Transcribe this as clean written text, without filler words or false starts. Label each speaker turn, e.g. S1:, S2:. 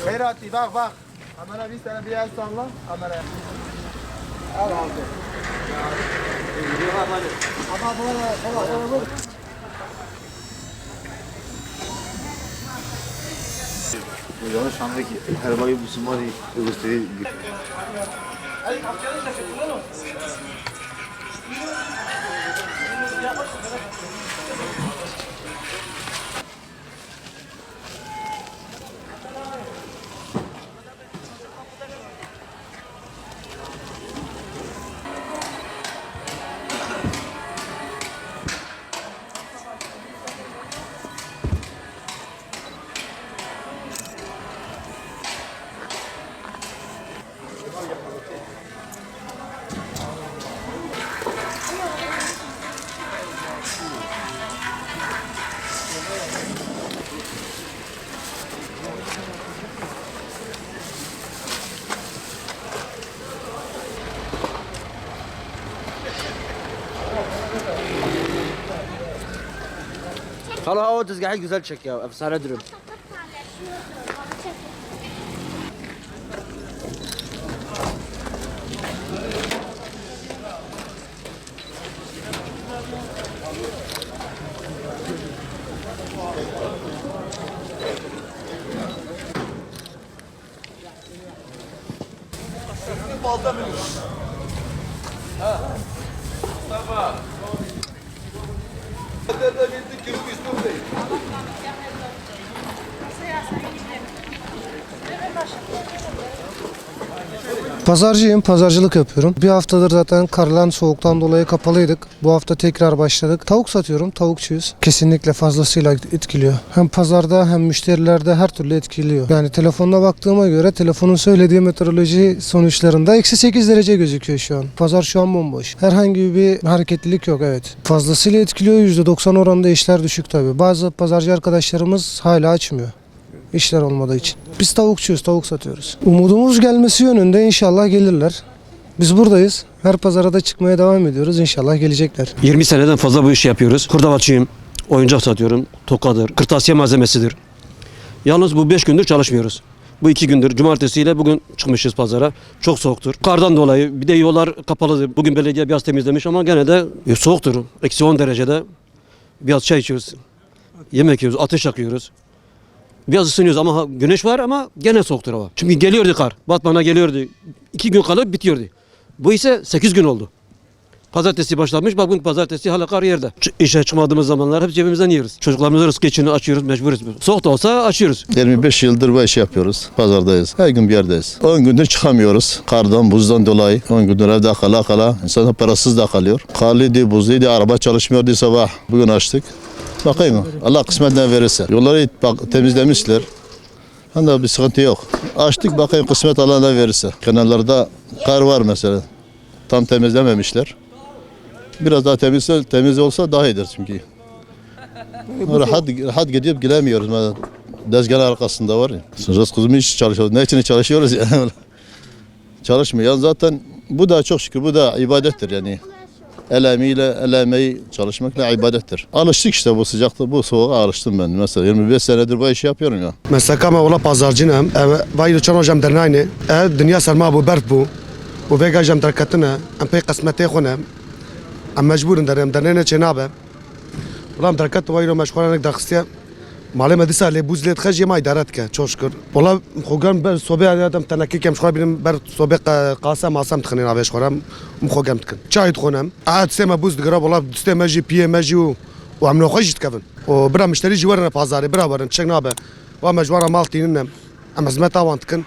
S1: Beyrati bak bak. Kamera bir tane bir el salla. Kameraya. Al abi. Ama bu
S2: Yanlış anladık. Her bayı bu sumari gösteri.
S3: Hala o tezgahı güzel çek ya. Efsane durum.
S1: balda mı? Ha. Mustafa. Nerede bildik ki bu İslam değil.
S4: Pazarcıyım, pazarcılık yapıyorum. Bir haftadır zaten karlan soğuktan dolayı kapalıydık. Bu hafta tekrar başladık. Tavuk satıyorum, tavukçuyuz. Kesinlikle fazlasıyla etkiliyor. Hem pazarda hem müşterilerde her türlü etkiliyor. Yani telefonuna baktığıma göre telefonun söylediği meteoroloji sonuçlarında -8 derece gözüküyor şu an. Pazar şu an bomboş. Herhangi bir hareketlilik yok, evet. Fazlasıyla etkiliyor, %90 oranında işler düşük tabii. Bazı pazarcı arkadaşlarımız hala açmıyor. İşler olmadığı için. Biz tavukçuyuz, tavuk satıyoruz. Umudumuz gelmesi yönünde, inşallah gelirler. Biz buradayız. Her pazara da çıkmaya devam ediyoruz. İnşallah gelecekler.
S5: 20 seneden fazla bu işi yapıyoruz. Hurdavatçıyım. Oyuncak satıyorum. Tokadır. Kırtasiye malzemesidir. Yalnız bu 5 gündür çalışmıyoruz. Bu 2 gündür. Cumartesiyle bugün çıkmışız pazara. Çok soğuktur. Kardan dolayı bir de yollar kapalıdır. Bugün belediye biraz temizlemiş ama gene de soğuktur. -10 derecede biraz çay içiyoruz. Yemek yiyoruz. Ateş yakıyoruz. Biraz ısınıyoruz ama güneş var ama gene soğuktur hava. Çünkü geliyordu kar. Batman'a geliyordu. 2 gün kalıp bitiyordu. Bu ise 8 gün oldu. Pazartesi başlamış. Bak bugün pazartesi hala kar yerde. İşe çıkmadığımız zamanlar hep cebimizden yiyoruz. Çocuklarımızın rızkı için açıyoruz, mecburuz. Soğuk da olsa açıyoruz.
S6: 25 yıldır bu işi yapıyoruz. Pazardayız. Her gün bir yerdeyiz. 10 gündür çıkamıyoruz. Kardan, buzdan dolayı. 10 gündür evde kala. İnsanlar parasız da kalıyor. Karlıydı, buzluydu, araba çalışmıyordu sabah. Bugün açtık. Bakayım Allah kısmetten verirse. Yolları bak, temizlemişler. Hani bir sıkıntı yok. Açtık bakayım kısmet Allah'tan verirse. Kenarlarda kar var mesela. Tam temizlememişler. Biraz daha temiz olsa daha iyidir çünkü. Rahat gidip gidemiyoruz. Dezgahın arkasında var ya. Rızkımız hiç çalışıyoruz. Ne için çalışıyoruz ya? Çalışmıyor. Yani zaten bu da çok şükür bu da ibadettir yani. El emeği çalışmakla ibadettir. Alıştık işte bu sıcakta, bu soğuğa alıştım ben. Mesela 25 senedir bu işi yapıyorum ya.
S7: Mesela ama ola pazarcıyım. Vay çan hocam dernayne. Dünya serma bu berf bu. Bu vega hocam derkatına. Am pey kısmete khona. Am mecburun derim dernayne çenabe. Ulan derkat vay meşgulanek daxtiya. Malum edisa le buzlet khaj yema idarat ka çok şükür. Ola khogam ber sobe adam tanaki kem şkar benim ber sobe qasam asam tkhin abi şkaram مخوگم تکن چای تخونم عاد سه ما بوز دگرا بالا دسته ماجی پیه ماجی و هم نخواهیش تکفن و برا مشتری جوارن پازاری برا برن چک نابه و مجوارا مال تیننم اما زمت آوان تکن